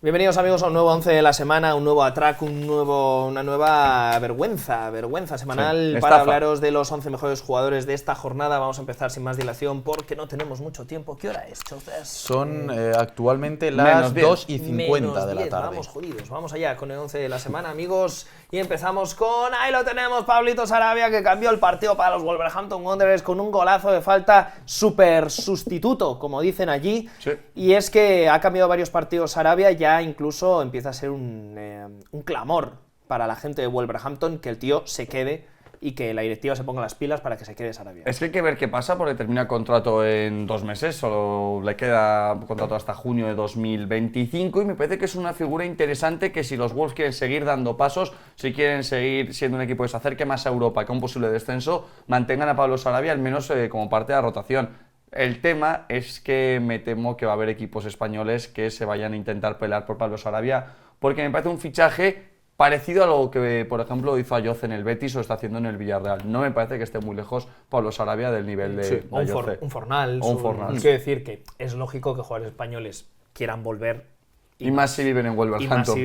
Bienvenidos amigos a un nuevo 11 de la semana, un nuevo atraco, una nueva vergüenza semanal para hablaros de los 11 mejores jugadores de esta jornada. Vamos a empezar sin más dilación porque no tenemos mucho tiempo. ¿Qué hora es, Chozas? Son actualmente las 2:50 de la tarde. Vamos jodidos, vamos allá con el 11 de la semana, amigos. Y empezamos con, ahí lo tenemos, Pablito Sarabia, que cambió el partido para los Wolverhampton Wanderers con un golazo de falta súper sustituto, como dicen allí. Sí. Y es que ha cambiado varios partidos Sarabia, ya incluso empieza a ser un clamor para la gente de Wolverhampton que el tío se quede y que la directiva se ponga las pilas para que se quede Sarabia. Es que hay que ver qué pasa porque termina contrato en 2 meses, solo le queda contrato hasta junio de 2025 y me parece que es una figura interesante que si los Wolves quieren seguir dando pasos, si quieren seguir siendo un equipo que se acerque más a Europa que a un posible descenso, mantengan a Pablo Sarabia al menos como parte de la rotación. El tema es que me temo que va a haber equipos españoles que se vayan a intentar pelear por Pablo Sarabia porque me parece un fichaje parecido a lo que, por ejemplo, hizo Ayoce en el Betis o está haciendo en el Villarreal. No me parece que esté muy lejos Pablo Sarabia del nivel de Ayoce. Un Fornal. Quiero decir que es lógico que jugadores españoles quieran volver. Y más si viven en Wolverhampton.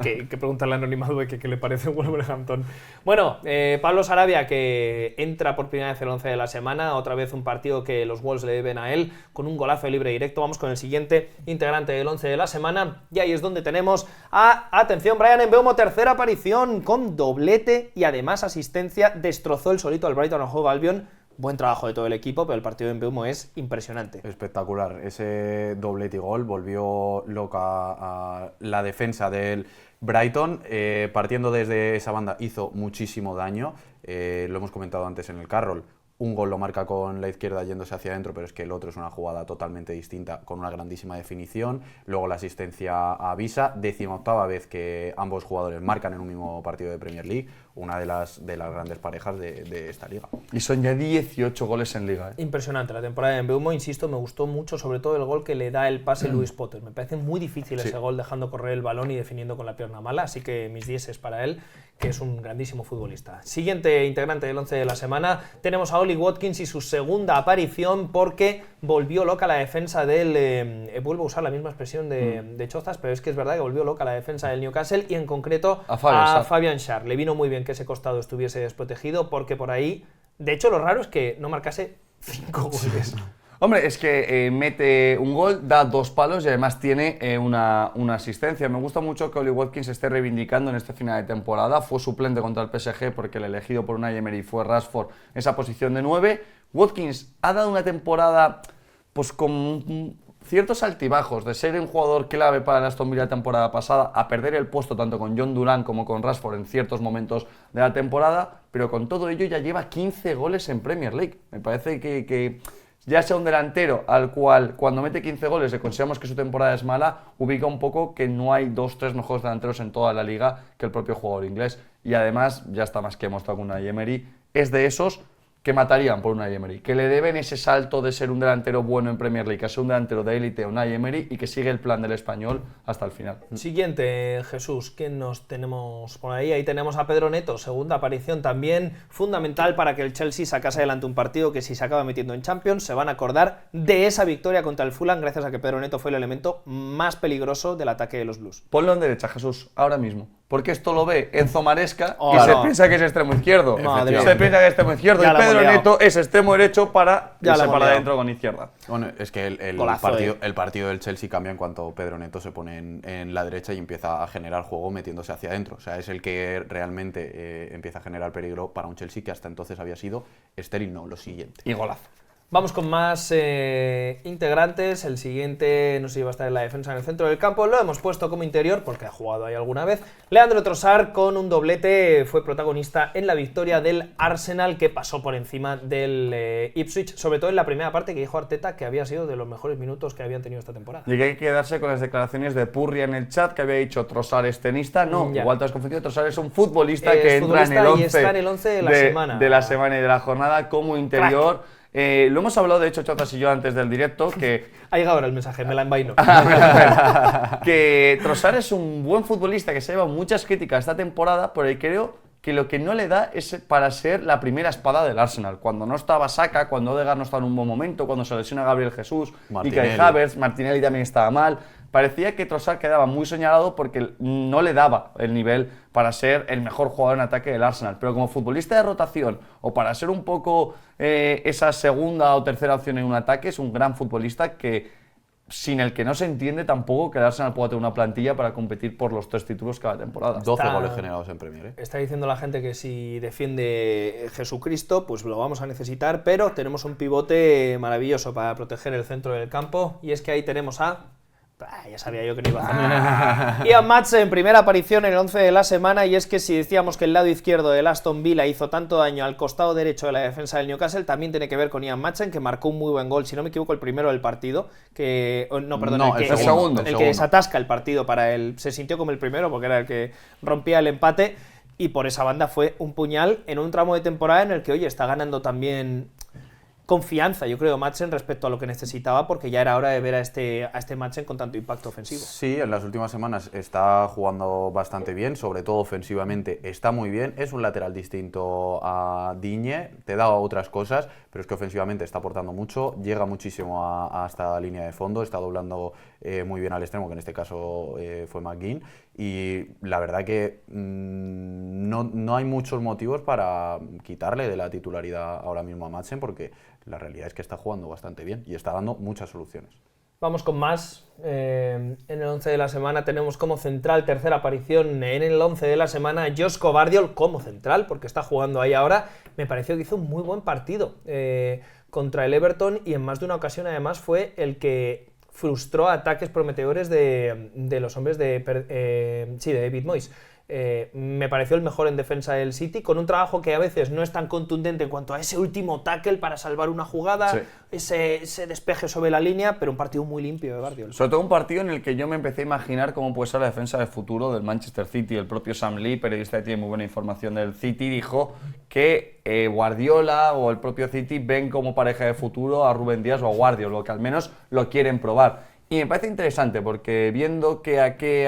Que preguntarle a Anonymous qué le parece Wolverhampton. Bueno, Pablo Sarabia, que entra por primera vez el 11 de la semana, otra vez un partido que los Wolves le deben a él, con un golazo de libre directo. Vamos con el siguiente integrante del 11 de la semana, y ahí es donde tenemos atención, Bryan Mbeumo, tercera aparición con doblete y además asistencia, destrozó el solito al Brighton and Hove Albion. Buen trabajo de todo el equipo, pero el partido de Mbeumo es impresionante. Espectacular. Ese doblete y gol volvió loca a la defensa del Brighton. Partiendo desde esa banda hizo muchísimo daño. Lo hemos comentado antes en el Carroll. Un gol lo marca con la izquierda yéndose hacia adentro, pero es que el otro es una jugada totalmente distinta, con una grandísima definición. Luego la asistencia a Visa, 18ª vez que ambos jugadores marcan en un mismo partido de Premier League, una de las grandes parejas de esta liga. Y son ya 18 goles en liga. Impresionante la temporada de Mbeumo, insisto, me gustó mucho, sobre todo el gol que le da el pase Luis Potter. Me parece muy difícil ese gol dejando correr el balón y definiendo con la pierna mala, así que mis 10 es para él, que es un grandísimo futbolista. Siguiente integrante del 11 de la semana, tenemos a Ollie Watkins y su segunda aparición porque volvió loca la defensa del... vuelvo a usar la misma expresión de Chozas, pero es que es verdad que volvió loca la defensa del Newcastle y en concreto a Fabian Schär. Le vino muy bien que ese costado estuviese desprotegido porque por ahí... De hecho, lo raro es que no marcase 5 goles. Hombre, es que mete un gol, da 2 palos y además tiene una asistencia. Me gusta mucho que Ollie Watkins se esté reivindicando en este final de temporada. Fue suplente contra el PSG porque el elegido por Unai Emery fue Rashford, esa posición de 9. Watkins ha dado una temporada pues con ciertos altibajos, de ser un jugador clave para el Aston Villa la temporada pasada, a perder el puesto tanto con John Duran como con Rashford en ciertos momentos de la temporada, pero con todo ello ya lleva 15 goles en Premier League. Me parece que ya sea un delantero al cual cuando mete 15 goles le consideramos que su temporada es mala, ubica un poco que no hay 2-3 mejores delanteros en toda la liga que el propio jugador inglés. Y además, ya está más que demostrado con Unai Emery, es de esos que matarían por Unai Emery, que le deben ese salto de ser un delantero bueno en Premier League a ser un delantero de élite a Unai Emery y que sigue el plan del español hasta el final. Siguiente, Jesús, ¿qué nos tenemos por ahí? Ahí tenemos a Pedro Neto, segunda aparición también, fundamental para que el Chelsea sacase adelante un partido que si se acaba metiendo en Champions se van a acordar de esa victoria contra el Fulham gracias a que Pedro Neto fue el elemento más peligroso del ataque de los Blues. Ponlo en derecha, Jesús, ahora mismo. Porque esto lo ve Enzo Maresca y se piensa que es extremo izquierdo. Se piensa que es extremo izquierdo y Pedro Neto es extremo derecho para irse para adentro con izquierda. Bueno, es que el partido del Chelsea cambia en cuanto Pedro Neto se pone en la derecha y empieza a generar juego metiéndose hacia adentro. O sea, es el que realmente empieza a generar peligro para un Chelsea que hasta entonces había sido estéril, no, lo siguiente. Y golazo. Vamos con más integrantes. El siguiente no sé si va a estar en la defensa en el centro del campo. Lo hemos puesto como interior porque ha jugado ahí alguna vez. Leandro Trossard con un doblete fue protagonista en la victoria del Arsenal que pasó por encima del Ipswich, sobre todo en la primera parte que dijo Arteta que había sido de los mejores minutos que habían tenido esta temporada. Y que hay que quedarse con las declaraciones de Purria en el chat que había dicho Trossard es tenista. No, igual te has confundido. Trossard es un futbolista que entra en el 11 está en el 11 de la semana. De la semana y de la jornada como interior. Crack. Lo hemos hablado, de hecho, Chozas y yo antes del directo, que... Ha llegado ahora el mensaje, me la envaino. Que Trossard es un buen futbolista que se lleva muchas críticas esta temporada, pero creo que lo que no le da es para ser la primera espada del Arsenal. Cuando no estaba Saka, cuando Odegaard no estaba en un buen momento, cuando se lesiona Gabriel Jesús, y Kai Havertz, Martinelli también estaba mal. parecía que Trossard quedaba muy señalado porque no le daba el nivel para ser el mejor jugador en ataque del Arsenal. Pero como futbolista de rotación o para ser un poco esa segunda o tercera opción en un ataque, es un gran futbolista sin el que no se entiende tampoco que el Arsenal pueda tener una plantilla para competir por los 3 títulos cada temporada. 12 goles generados en Premier. Está diciendo la gente que si defiende Jesucristo, pues lo vamos a necesitar, pero tenemos un pivote maravilloso para proteger el centro del campo, y es que ahí tenemos a... ya sabía yo que no iba a hacer. Ian Madsen, primera aparición en el 11 de la semana, y es que si decíamos que el lado izquierdo del Aston Villa hizo tanto daño al costado derecho de la defensa del Newcastle, también tiene que ver con Ian Madsen, que marcó un muy buen gol, si no me equivoco, el primero del partido, el segundo, el que desatasca el partido para él. Se sintió como el primero porque era el que rompía el empate, y por esa banda fue un puñal en un tramo de temporada en el que, oye, está ganando también confianza, yo creo, Madsen respecto a lo que necesitaba, porque ya era hora de ver a este Madsen con tanto impacto ofensivo. Sí, en las últimas semanas está jugando bastante bien, sobre todo ofensivamente está muy bien. Es un lateral distinto a Digne, te da otras cosas, pero es que ofensivamente está aportando mucho, llega muchísimo a esta línea de fondo, está doblando muy bien al extremo, que en este caso fue McGinn, y la verdad que no hay muchos motivos para quitarle de la titularidad ahora mismo a Madsen, porque la realidad es que está jugando bastante bien y está dando muchas soluciones. Vamos con más. En el 11 de la semana tenemos como central, tercera aparición en el 11 de la semana, Josko Gvardiol como central, porque está jugando ahí ahora. Me pareció que hizo un muy buen partido contra el Everton, y en más de una ocasión además fue el que frustró ataques prometedores de los hombres de David Moyes. Me pareció el mejor en defensa del City, con un trabajo que a veces no es tan contundente en cuanto a ese último tackle para salvar una jugada, sí, ese despeje sobre la línea, pero un partido muy limpio de Gvardiol. Sobre todo un partido en el que yo me empecé a imaginar cómo puede ser la defensa del futuro del Manchester City. El propio Sam Lee, periodista que tiene muy buena información del City, dijo que Guardiola o el propio City ven como pareja de futuro a Rúben Díaz o a Gvardiol, o que al menos lo quieren probar. Y me parece interesante porque viendo que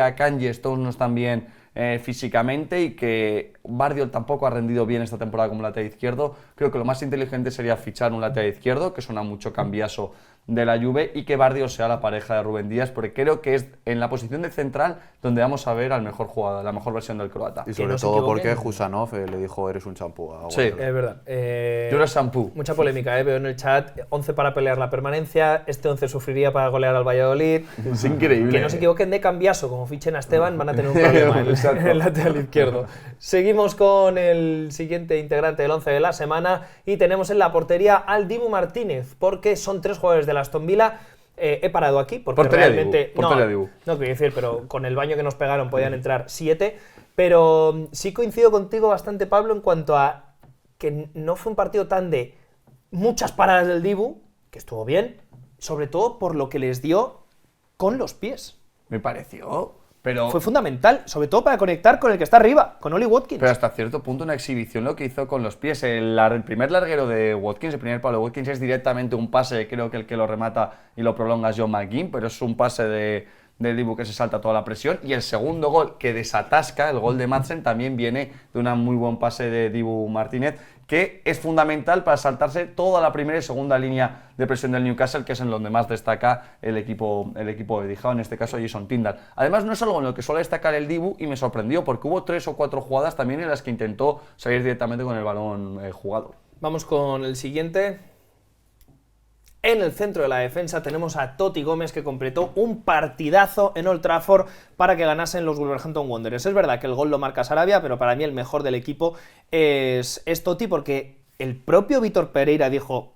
a Kanji Stones no están bien físicamente, y que Gvardiol tampoco ha rendido bien esta temporada como lateral izquierdo, creo que lo más inteligente sería fichar un lateral izquierdo, que suena mucho Cambiaso de la Juve, y que Gvardiol sea la pareja de Rúben Díaz, porque creo que es en la posición de central donde vamos a ver al mejor jugador, la mejor versión del croata. Y sobre todo porque Husanov le dijo eres un champú a Gvardiol. Sí, es verdad. Yo era champú. Mucha polémica, veo en el chat, 11 para pelear la permanencia, este 11 sufriría para golear al Valladolid. Es increíble. Que no se equivoquen de Cambiaso, como fichen a Esteban van a tener un problema en el lateral izquierdo. Seguimos con el siguiente integrante del 11 de la semana, y tenemos en la portería al Dibu Martínez, porque son 3 jugadores de la Aston Villa. He parado aquí porque portería realmente Dibu. No quiero decir, pero con el baño que nos pegaron podían entrar 7, pero sí coincido contigo bastante, Pablo, en cuanto a que no fue un partido tan de muchas paradas del Dibu, que estuvo bien, sobre todo por lo que les dio con los pies. Me pareció, pero fue fundamental, sobre todo para conectar con el que está arriba, con Oli Watkins. Pero hasta cierto punto una exhibición lo que hizo con los pies. El primer larguero de Watkins, el primer palo de Watkins, es directamente un pase, creo que el que lo remata y lo prolonga es John McGinn, pero es un pase de Dibu que se salta toda la presión. Y el segundo gol que desatasca, el gol de Madsen, también viene de un muy buen pase de Dibu Martínez, que es fundamental para saltarse toda la primera y segunda línea de presión del Newcastle, que es en donde más destaca el equipo de Eddie Howe, en este caso Jason Tindall. Además, no es algo en lo que suele destacar el Dibu, y me sorprendió porque hubo 3 o 4 jugadas también en las que intentó salir directamente con el balón jugado. Vamos con el siguiente. En el centro de la defensa tenemos a Toti Gómez, que completó un partidazo en Old Trafford para que ganasen los Wolverhampton Wanderers. Es verdad que el gol lo marca Sarabia, pero para mí el mejor del equipo es Toti, porque el propio Vítor Pereira dijo: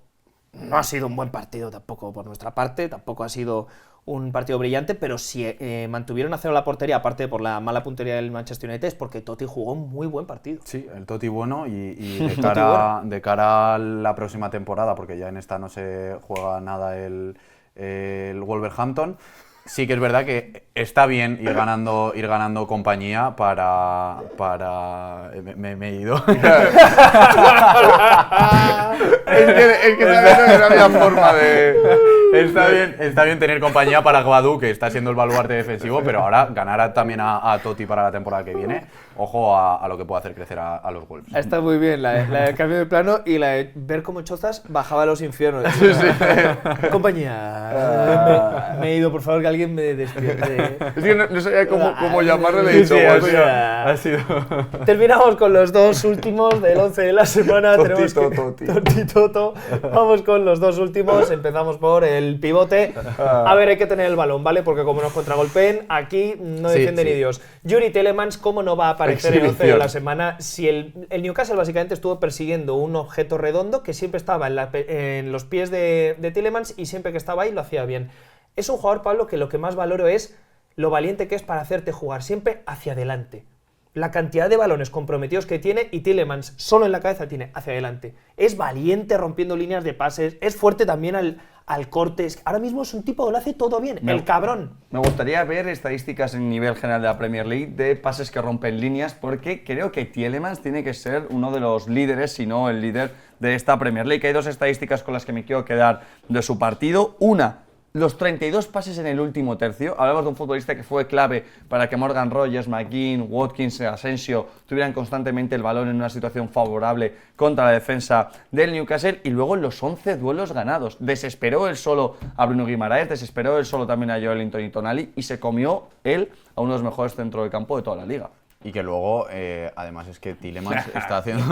no ha sido un buen partido tampoco por nuestra parte, tampoco ha sido un partido brillante, pero si mantuvieron a cero la portería, aparte por la mala puntería del Manchester United, es porque Toti jugó un muy buen partido. Sí, el Toti bueno, y de cara a la próxima temporada, porque ya en esta no se juega nada el Wolverhampton, sí que es verdad que está bien ir ganando compañía para me he ido. es que no había forma de... Está bien tener compañía para Guadú, que está siendo el baluarte defensivo, pero ahora ganar también a Totti para la temporada que viene. Ojo a lo que puede hacer crecer a los Wolves. Está muy bien la del cambio de plano y la de ver cómo Chozas bajaba a los infiernos. Compañía, me he ido, por favor, que alguien me despierte. Es que no sabía cómo llamarlo, le he dicho. Ha sido... Terminamos con los dos últimos del 11 de la semana. Totti. Toto. Vamos con los dos últimos. Empezamos por el pivote. A ver, hay que tener el balón, ¿vale? Porque como nos contragolpeen, aquí no defiende ni Dios. Yuri Tielemans, ¿cómo no va a aparecer en el 11 de la semana si el Newcastle básicamente estuvo persiguiendo un objeto redondo que siempre estaba en los pies de Tielemans y siempre que estaba ahí lo hacía bien? Es un jugador, Pablo, que lo que más valoro es lo valiente que es para hacerte jugar siempre hacia adelante. La cantidad de balones comprometidos que tiene y Tielemans solo en la cabeza tiene hacia adelante. Es valiente rompiendo líneas de pases, es fuerte también al corte. Ahora mismo es un tipo que lo hace todo bien, el cabrón. Me gustaría ver estadísticas en nivel general de la Premier League de pases que rompen líneas, porque creo que Tielemans tiene que ser uno de los líderes, si no el líder de esta Premier League. Hay dos estadísticas con las que me quiero quedar de su partido. Una, los 32 pases en el último tercio. Hablamos de un futbolista que fue clave para que Morgan Rogers, McGinn, Watkins, Asensio tuvieran constantemente el balón en una situación favorable contra la defensa del Newcastle. Y luego los 11 duelos ganados. Desesperó él solo a Bruno Guimaraes, desesperó él solo también a Joelinton y Tonali y se comió él a uno de los mejores centros del campo de toda la liga. Y que luego, además es que Tielemans está haciendo...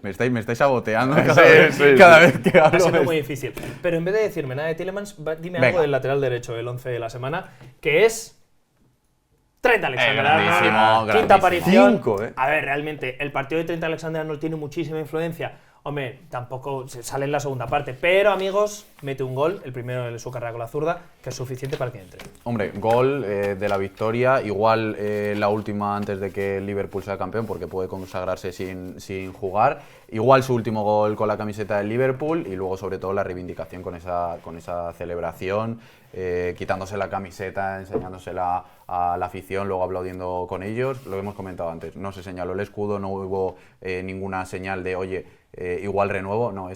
me estáis saboteando cada vez que hablo. Ha sido muy difícil. Pero en vez de decirme nada de Tielemans, dime algo del lateral derecho del 11 de la semana, que es Trent Alexander-Arnold. Quinta aparición. 5, A ver, realmente, el partido de Trent Alexander-Arnold tiene muchísima influencia. Hombre, tampoco se sale en la segunda parte, pero amigos, mete un gol, el primero de su carrera con la zurda, que es suficiente para que entre. Hombre, gol de la victoria, igual la última antes de que el Liverpool sea campeón, porque puede consagrarse sin jugar. Igual su último gol con la camiseta del Liverpool y luego sobre todo la reivindicación con esa celebración, quitándose la camiseta, enseñándosela a la afición, luego aplaudiendo con ellos. Lo hemos comentado antes, no se señaló el escudo, no hubo ninguna señal de oye, igual renuevo, no,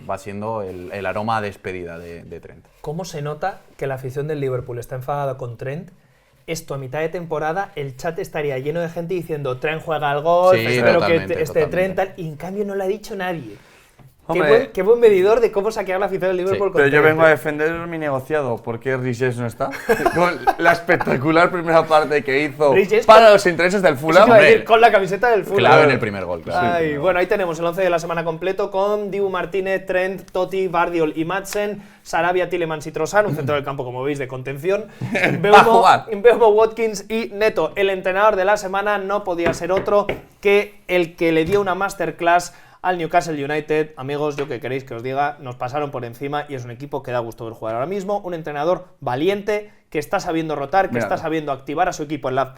va siendo el aroma a despedida de Trent. ¿Cómo se nota que la afición del Liverpool está enfadada con Trent? Esto a mitad de temporada, el chat estaría lleno de gente diciendo Trent juega al gol, espero que esté Trent, tal, y en cambio no lo ha dicho nadie. Qué buen medidor de cómo saquear la afición del Liverpool. Pero yo vengo a defender mi negociado. ¿Por qué Riches no está? Con la espectacular primera parte que hizo para los intereses del Fulham. Con la camiseta del Fulham. Clave en el primer gol, claro. Ay, bueno, ahí tenemos el 11 de la semana completo con Dibu Martínez, Trent, Totti, Bardiol y Madsen, Sarabia, Tielemans y Trossard, un centro del campo, como veis, de contención. Mbeumo, Watkins y Neto. El entrenador de la semana no podía ser otro que el que le dio una masterclass al Newcastle United. Amigos, yo que queréis que os diga, nos pasaron por encima y es un equipo que da gusto ver jugar ahora mismo. Un entrenador valiente, que está sabiendo rotar, que está sabiendo activar a su equipo en la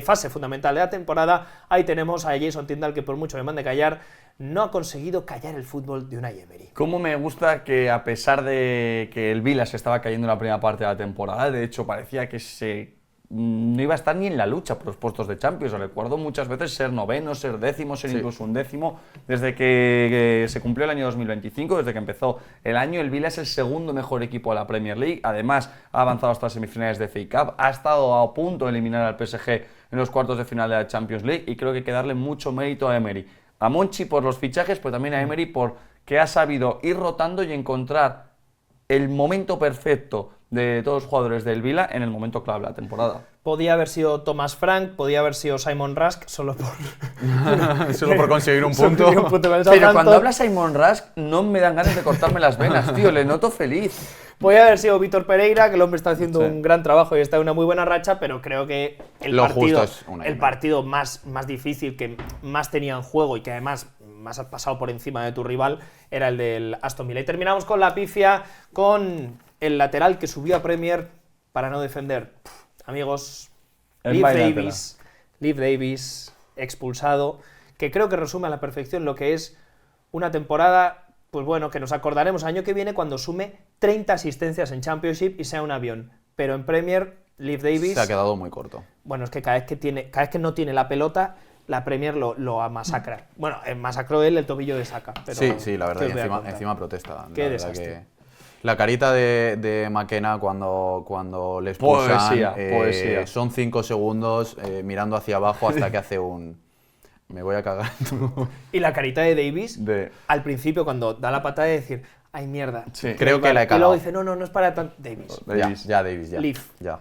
fase fundamental de la temporada. Ahí tenemos a Jason Tindall, que por mucho me mande callar, no ha conseguido callar el fútbol de Unai Emery. Cómo me gusta que, a pesar de que el Villa se estaba cayendo en la primera parte de la temporada, de hecho parecía que no iba a estar ni en la lucha por los puestos de Champions. Recuerdo muchas veces ser noveno, ser décimo, ser incluso undécimo. Desde que se cumplió el año 2025, desde que empezó el año, el Villa es el segundo mejor equipo de la Premier League. Además, ha avanzado hasta las semifinales de FA Cup, ha estado a punto de eliminar al PSG en los cuartos de final de la Champions League y creo que hay que darle mucho mérito a Emery. A Monchi por los fichajes, pero también a Emery porque ha sabido ir rotando y encontrar el momento perfecto de todos los jugadores del Villa en el momento clave de la temporada. Podía haber sido Thomas Frank, podía haber sido Simon Rusk, solo por conseguir un punto. Pero cuando habla Simon Rusk no me dan ganas de cortarme las venas, tío, le noto feliz. Podía haber sido Vítor Pereira, que el hombre está haciendo un gran trabajo y está en una muy buena racha, pero creo que el partido más difícil, que más tenía en juego y que además más has pasado por encima de tu rival, era el del Aston Villa. Y terminamos con la pifia, con el lateral que subió a Premier para no defender. Amigos, Leif Davis, expulsado, que creo que resume a la perfección lo que es una temporada, pues bueno, que nos acordaremos el año que viene cuando sume 30 asistencias en Championship y sea un avión. pero en Premier, Leif Davis... Se ha quedado muy corto. Bueno, es que cada vez que no tiene la pelota, la Premier lo masacra. Bueno, masacró él el tobillo de Saka. Pero Sí, la verdad, ¿qué y os voy a contar? encima protesta. Qué la verdad desastre. que la carita de McKenna cuando le expulsan, Poesía. son 5 segundos mirando hacia abajo hasta que hace un... Me voy a cagar. Y la carita de Davis, De- al principio, cuando da la patada, de decir, ay, mierda. Sí. Creo que la he Y luego cagado. dice, no es para tanto. Davis. Davis. Ya, Davis, ya. Leaf. Ya.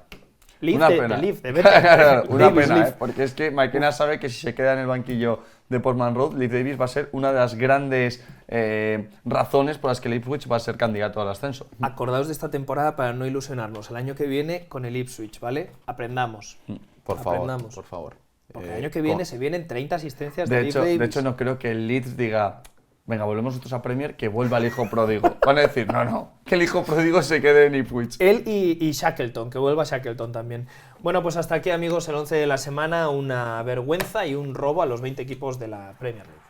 Leaf Una de pena. Leaf, de Better. Claro, una Davis, pena, Leaf. porque es que McKenna sabe que si se queda en el banquillo de Portman Road, Leif Davis va a ser una de las grandes razones por las que el Ipswich va a ser candidato al ascenso. Acordaos de esta temporada para no ilusionarnos. El año que viene con el Ipswich, ¿vale? Aprendamos. Por favor, Aprendamos. por favor. Porque el año que viene se vienen 30 asistencias de, De Leif hecho, Davis. de hecho, no creo que el Leeds diga, venga, volvemos nosotros a Premier, que vuelva el hijo pródigo. Van a decir, no, que el hijo pródigo se quede en Ipswich. Él y Shackleton, que vuelva Shackleton también. Bueno, pues hasta aquí, amigos, el 11 de la semana. Una vergüenza y un robo a los 20 equipos de la Premier League.